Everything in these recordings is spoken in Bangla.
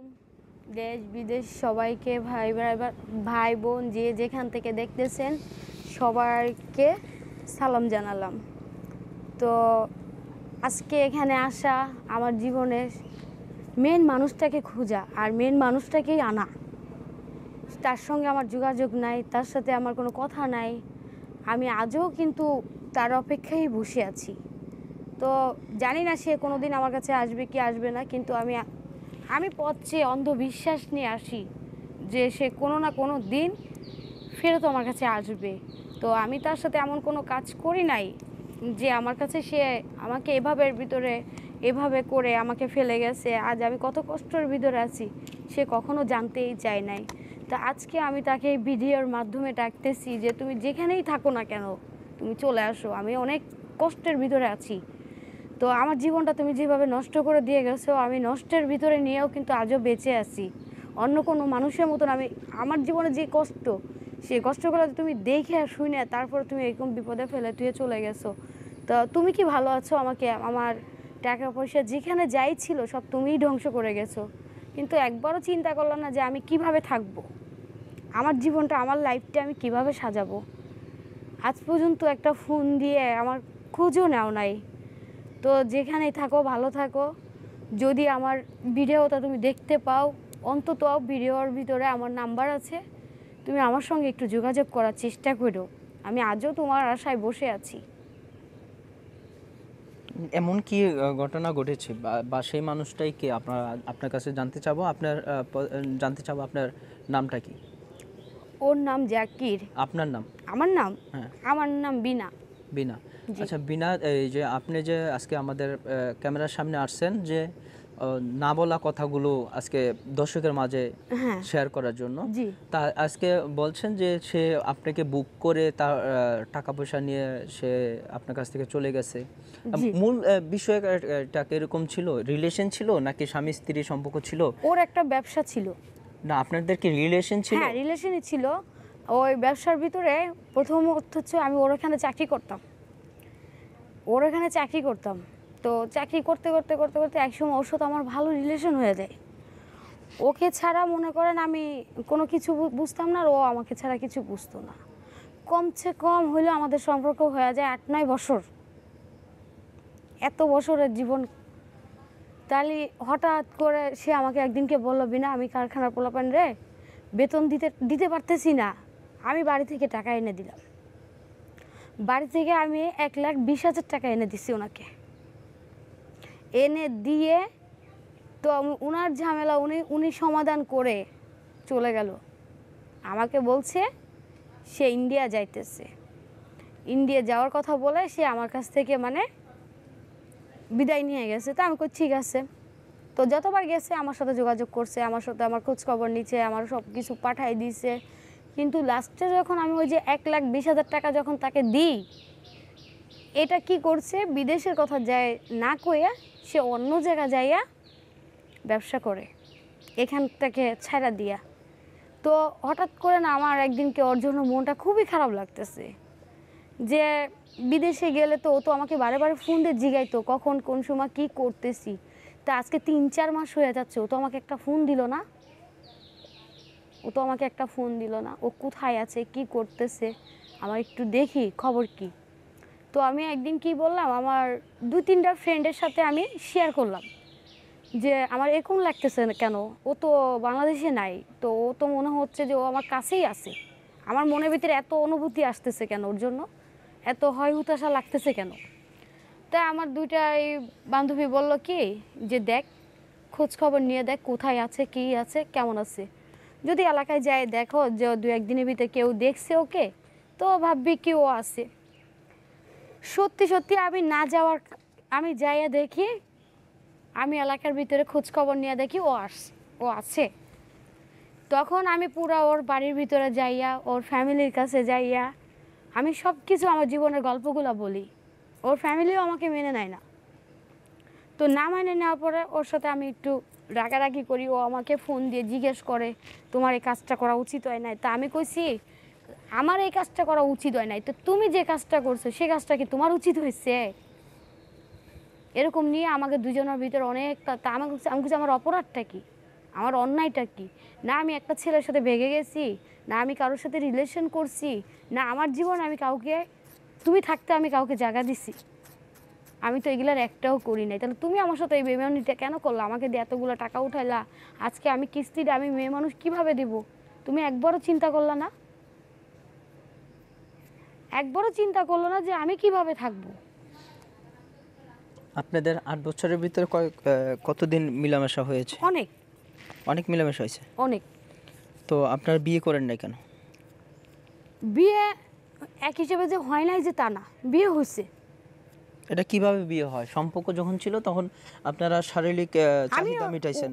আলাইকুম। দেশ বিদেশ সবাইকে ভাই বোন যে যেখান থেকে দেখতেছেন সবাইকে সালাম জানালাম। তো আজকে এখানে আসা আমার জীবনের মেন মানুষটাকে খোঁজা আর মেন মানুষটাকেই আনা। তার সঙ্গে আমার যোগাযোগ নাই, তার সাথে আমার কোনো কথা নাই। আমি আজও কিন্তু তার অপেক্ষায় বসে আছি। তো জানি না সে কোনো দিন আমার কাছে আসবে কি আসবে না, কিন্তু আমি পথ চেয়ে অন্ধবিশ্বাস নিয়ে আসি যে সে কোনো না কোনো দিন ফেরত আমার কাছে আসবে। তো আমি তার সাথে এমন কোনো কাজ করি নাই যে আমার কাছে সে আমাকে এভাবে করে আমাকে ফেলে গেছে। আজ আমি কত কষ্টের ভিতরে আছি সে কখনো জানতেই চায় নাই। তো আজকে আমি তাকে ভিডিওর মাধ্যমে ডাকতেছি যে তুমি যেখানেই থাকো না কেন তুমি চলে আসো, আমি অনেক কষ্টের ভিতরে আছি। তো আমার জীবনটা তুমি যেভাবে নষ্ট করে দিয়ে গেছো, আমি নষ্টের ভিতরে নিয়েও কিন্তু আজও বেঁচে আছি। অন্য কোনো মানুষের মতন আমার জীবনে যে কষ্ট, সেই কষ্টগুলো তুমি দেখে আর শুনে তারপর তুমি এরকম বিপদে ফেলে তুই চলে গেছো। তো তুমি কি ভালো আছো? আমার টাকা পয়সা যেখানে যাই ছিল সব তুমিই ধ্বংস করে গেছো, কিন্তু একবারও চিন্তা করলাম না যে আমি কিভাবে থাকবো, আমার জীবনটা আমার লাইফটা আমি কিভাবে সাজাবো। আজ পর্যন্ত একটা ফোন দিয়ে আমার খোঁজও নেও নাই। তো যেখানেই থাকো ভালো থাকো। যদি আমার ভিডিওটা তুমি দেখতে পাও, অন্তত ভিডিওর ভিতরে আমার নাম্বার আছে, তুমি আমার সঙ্গে একটু যোগাযোগ করার চেষ্টা করো। আমি আজও তোমার আশায় বসে আছি। এমন কি ঘটনা ঘটেছে বা সেই মানুষটাই কে আপনার কাছে জানতে চাবো। জানতে চাবো আপনার নামটা কি? ওর নাম জাকির। আপনার নাম? আমার নাম? হ্যাঁ, আমার নাম বিনা। বিনা। আচ্ছা বিনা, এই যে আপনি যে আজকে আমাদের ক্যামেরার সামনে আসছেন যে না বলা কথাগুলো আজকে দর্শকের মাঝে শেয়ার করার জন্য, তা আজকে বলছেন যে সে আপনাকে বুক করে তার টাকা পয়সা নিয়ে সে আপনার কাছ থেকে চলে গেছে। মূল বিষয়টা এরকম ছিল, রিলেশন ছিল নাকি স্বামী স্ত্রী সম্পর্ক ছিল? ওর একটা ব্যবসা ছিল। না, আপনাদের কি রিলেশন ছিল? হ্যাঁ, রিলেশনই ছিল। ওই ব্যবসার ভিতরে প্রথমত হচ্ছে আমি ওর এখানে চাকরি করতাম। তো চাকরি করতে করতে করতে করতে একসময় ওর সাথে আমার ভালো রিলেশন হয়ে যায়। ওকে ছাড়া মনে করেন আমি কোনো কিছু বুঝতাম না, আর ও আমাকে ছাড়া কিছু বুঝতো না। কমসে কম হইলেও আমাদের সম্পর্ক হয়ে যায় 8-9 বছর। এত বছরের জীবন, তাহলে হঠাৎ করে সে আমাকে একদিনকে বললো, বিনা আমি কারখানার পোলাপান রে বেতন দিতে পারতেছি না, আমি বাড়ি থেকে টাকা এনে দিলাম। বাড়ি থেকে আমি 1,20,000 টাকা এনে দিছি ওনাকে। এনে দিয়ে তো উনার ঝামেলা উনি সমাধান করে চলে গেল। আমাকে বলছে সে ইন্ডিয়া যাইতেছে, ইন্ডিয়া যাওয়ার কথা বলে সে আমার কাছ থেকে বিদায় নিয়ে গেছে। তো আমি কই ঠিক আছে। তো যতবার গেছে আমার সাথে যোগাযোগ করছে, আমার সাথে আমার খোঁজখবর নিচ্ছে, আমার সব কিছু পাঠাই দিছে। কিন্তু লাস্টে যখন আমি ওই যে 1,20,000 টাকা যখন তাকে দিই, এটা কি করছে, বিদেশের কথা যায় না কইয়া সে অন্য জায়গা যাইয়া ব্যবসা করে এখান থেকে ছাড়া দিয়া। তো হঠাৎ করে না আমার একদিনকে ওর জন্য মনটা খুবই খারাপ লাগতেছে যে বিদেশে গেলে তো ও তো আমাকে বারে বারে ফোন দিয়ে জিগাইতো কখন কোন সময় কী করতেছি। তা আজকে 3-4 মাস হয়ে যাচ্ছে, ও তো আমাকে একটা ফোন দিল না। ও কোথায় আছে, কি করতেছে, আমার একটু দেখি খবর কি। তো আমি একদিন কি বললাম, আমার 2-3টা ফ্রেন্ডের সাথে আমি শেয়ার করলাম যে আমার এরকম লাগতেছে কেন, ও তো বাংলাদেশে নাই, তো ও তো মনে হচ্ছে যে ও আমার কাছেই আছে, আমার মনের ভিতরে এত অনুভূতি আসতেছে কেন, ওর জন্য এত হয় হুতাশা লাগতেছে কেন। তাই আমার 2টাই বান্ধবী বলল কি যে দেখ, খোঁজ খবর নিয়ে দেখ কোথায় আছে, কী আছে, কেমন আছে। যদি এলাকায় যায় দেখো যে 2-1 দিনের ভিতরে কেউ দেখছে ওকে, তো ভাববি কি ও আছে। সত্যি সত্যি আমি যাইয়া দেখি, আমি এলাকার ভিতরে খোঁজ খবর নিয়ে দেখি ও আছে। তখন আমি পুরো ওর বাড়ির ভিতরে যাইয়া, ওর ফ্যামিলির কাছে যাইয়া আমি সব কিছু আমার জীবনের গল্পগুলো বলি। ওর ফ্যামিলিও আমাকে মেনে নেয় না। তো না মেনে নেওয়ার পরে ওর সাথে আমি একটু রাগারাগি করি। ও আমাকে ফোন দিয়ে জিজ্ঞেস করে তোমার এই কাজটা করা উচিত হয় নাই। তা আমি কইছি আমার এই কাজটা করা উচিত হয় নাই, তো তুমি যে কাজটা করছো সে কাজটা কি তোমার উচিত হয়েছে? এরকম নিয়ে আমাকে দুজনের ভিতরে অনেকটা, তা আমি বলছি আমার অপরাধটা কি? আমার অন্যায়টা কি? না আমি একটা ছেলের সাথে ভেগে গেছি, না আমি কারোর সাথে রিলেশন করছি, না আমার জীবন আমি কাউকে তুমি থাকতে আমি কাউকে জায়গা দিছি। আমি তো এগুলার একটাও করি নাই। তাহলে তুমি আমার সাথে এই বেইমানিটা কেন করলা? আমাকে দিয়ে এতগুলো টাকা উঠাইলা, আজকে আমি কিস্তিটা আমি মেয়ে মানুষ কিভাবে দেব? তুমি একবারও চিন্তা করলা না? একবারও চিন্তা করলো না যে আমি কিভাবে থাকবো? আপনাদের 8 বছরের ভিতরে কতদিন মিলামেশা হয়েছে? অনেক অনেক মিলামেশা হয়েছে। অনেক। তো আপনার বিয়ে করেন নাই কেন? বিয়ে এক হিসেবে যে হয় নাই যে তা না, বিয়ে হয়েছে। এটা কিভাবে বিয়ে হয়? সম্পর্ক যখন ছিল তখন আপনারা শারীরিক চাহিদা মিটাইছেন?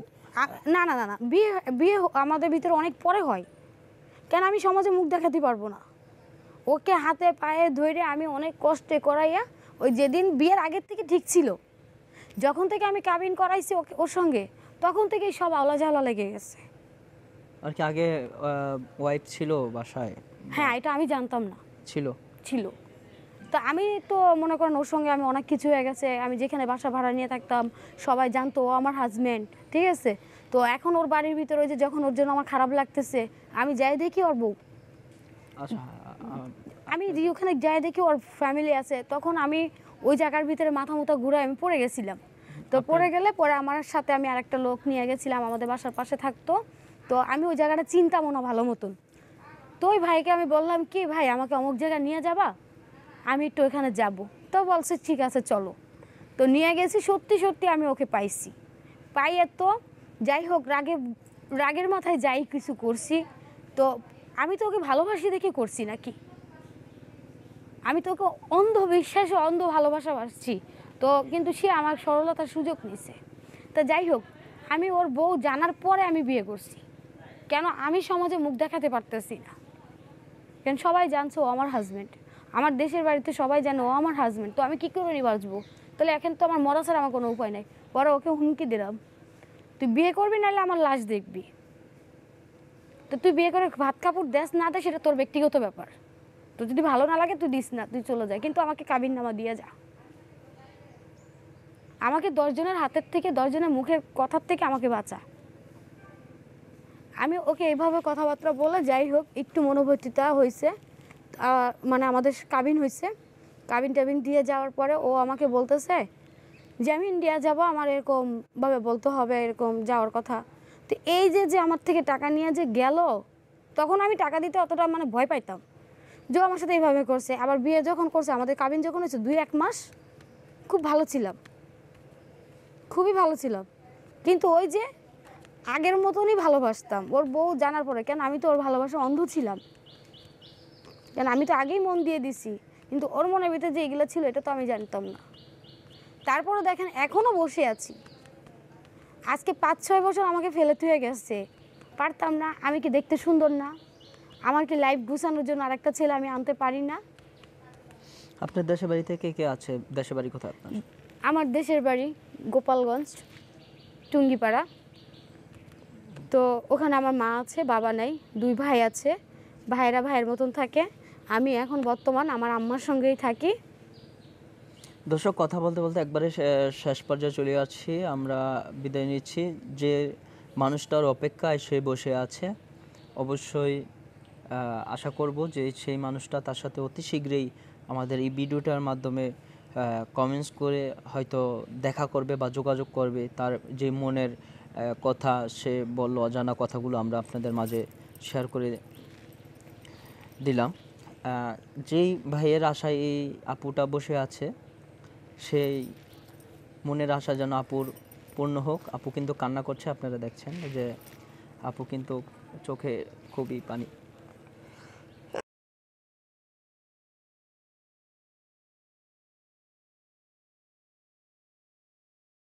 না না না না, বিয়ে বিয়ে আমাদের ভিতরে অনেক পরে হয়। কেন আমি সমাজে মুখ দেখাতে পারবো না? ওকে হাতে পায়ে ধরে আমি অনেক কষ্টে করাইয়া, ওই যেদিন বিয়ের আগের থেকে ঠিক ছিল, যখন থেকে আমি কাবিন করাইছি ওকে ওর সঙ্গে, তখন থেকেই সব আওলা ঝাওলা লেগে গেছে। আর কি আগে ওয়াইফ ছিল বাসায়? হ্যাঁ, এটা আমি জানতাম না। ছিল ছিল তো আমি তো মনে করেন ওর সঙ্গে আমি অনেক কিছু হয়ে গেছে। আমি যেখানে বাসা ভাড়া নিয়ে থাকতাম সবাই জানতো ও আমার হাজব্যান্ড, ঠিক আছে? তো এখন ওর বাড়ির ভিতরে ওই যে যখন ওর জন্য আমার খারাপ লাগতেছে, আমি যাই দেখি ওর বউ, আচ্ছা আমি ওখানে যাই দেখি ওর ফ্যামিলি আছে, তখন আমি ওই জায়গার ভিতরে মাথা মুথা ঘুরে আমি পড়ে গেছিলাম। তো পড়ে গেলে পরে আমার সাথে আমি আরেকটা লোক নিয়ে গেছিলাম, আমাদের বাসার পাশে থাকতো। তো আমি ওই জায়গাটা চিন্তাম না ভালো মতন। তো ওই ভাইকে আমি বললাম কি, ভাই আমাকে অমুক জায়গায় নিয়ে যাবা, আমি একটু ওখানে যাব। তো বলছে ঠিক আছে চলো। তো নিয়ে গেছি, সত্যি সত্যি আমি ওকে পাইছি। পাইয়ে তো যাই হোক, রাগের মাথায় যাই কিছু করছি, তো আমি তো ওকে ভালোবাসি দেখে করছি নাকি? আমি তো ওকে অন্ধ বিশ্বাসে অন্ধ ভালোবাসা বাসছি। তো কিন্তু সে আমার সরলতার সুযোগ নিছে। তো যাই হোক, আমি ওর বউ জানার পরে আমি বিয়ে করছি। কেন আমি সমাজে মুখ দেখাতে পারতেছি না, কেন সবাই জানছে ও আমার হাজব্যান্ড, আমার দেশের বাড়িতে সবাই জানে ও আমার হাজব্যান্ড। তো আমি কী করে নিয়ে বাঁচবো? তাহলে এখন তো আমার মরা ছাড়া আমার কোনো উপায় নেই। পরে ওকে হুমকি দিলাম, তুই বিয়ে করবি নাহলে আমার লাশ দেখবি। তো তুই বিয়ে করে ভাত কাপড় দেস না দেয় সেটা তোর ব্যক্তিগত ব্যাপার, তো যদি ভালো না লাগে তুই দিস না, তুই চলে যায়, কিন্তু আমাকে কাবিন নামা দিয়ে যা। আমাকে 10 জনের হাতের থেকে 10 জনের মুখের কথার থেকে আমাকে বাঁচা। আমি ওকে এইভাবে কথাবার্তা বলে যাই হোক একটু মনোভূতিটা হয়েছে, মানে আমাদের কাবিন হয়েছে। কাবিন টাবিন দিয়ে যাওয়ার পরে ও আমাকে বলতেছে যে আমি ইন্ডিয়া যাব, আমার এরকমভাবে বলতে হবে, এরকম যাওয়ার কথা। তো এই যে আমার থেকে টাকা নিয়ে যে গেল, তখন আমি টাকা দিতে অতটা মানে ভয় পাইতাম যে আমার সাথে এইভাবে করছে। আবার বিয়ে যখন করছে, আমাদের কাবিন যখন হয়েছে 2-1 মাস খুব ভালো ছিলাম, খুবই ভালো ছিলাম, কিন্তু ওই যে আগের মতনই ভালোবাসতাম ওর বউ জানার পরে। কেন আমি তো ওর ভালোবাসা অন্ধ ছিলাম, কেন আমি তো আগেই মন দিয়ে দিছি, কিন্তু ওর মনের ভিতরে যে এগুলো ছিল এটা তো আমি জানতাম না। তারপরে দেখেন এখনও বসে আছি। আজকে 5-6 বছর আমাকে ফেলে থুয়ে গেছে, পারতাম না? আমি কি দেখতে সুন্দর না? আমার কি লাইফ গুছানোর জন্য আরেকটা ছেলে আমি আনতে পারি না? আপনার দেশের বাড়িতে কে কে আছে? দেশের বাড়ি কোথায় আপনার? আমার দেশের বাড়ি গোপালগঞ্জ, টুঙ্গিপাড়া। তো ওখানে আমার মা আছে, বাবা নাই, 2 ভাই আছে। ভাইয়েরা ভাইয়ের মতন থাকে। আমি এখন বর্তমান আমার আম্মার সঙ্গেই থাকি। দর্শক, কথা বলতে বলতে একবারে শেষ পর্যায়ে চলে যাচ্ছি, আমরা বিদায় নিচ্ছি। যে মানুষটার অপেক্ষায় সে বসে আছে, অবশ্যই আশা করব যে সেই মানুষটা তার সাথে অতি শীঘ্রই আমাদের এই ভিডিওটার মাধ্যমে কমেন্টস করে হয়তো দেখা করবে বা যোগাযোগ করবে। তার যে মনের কথা সে বলল, অজানা কথাগুলো আমরা আপনাদের মাঝে শেয়ার করে দিলাম। যেই ভাইয়ের আশায় এই আপুটা বসে আছে, সেই মনের আশা যেন আপুর পূর্ণ হোক। আপু কিন্তু কান্না করছে, আপনারা দেখছেন যে আপু কিন্তু চোখে খুবই পানি।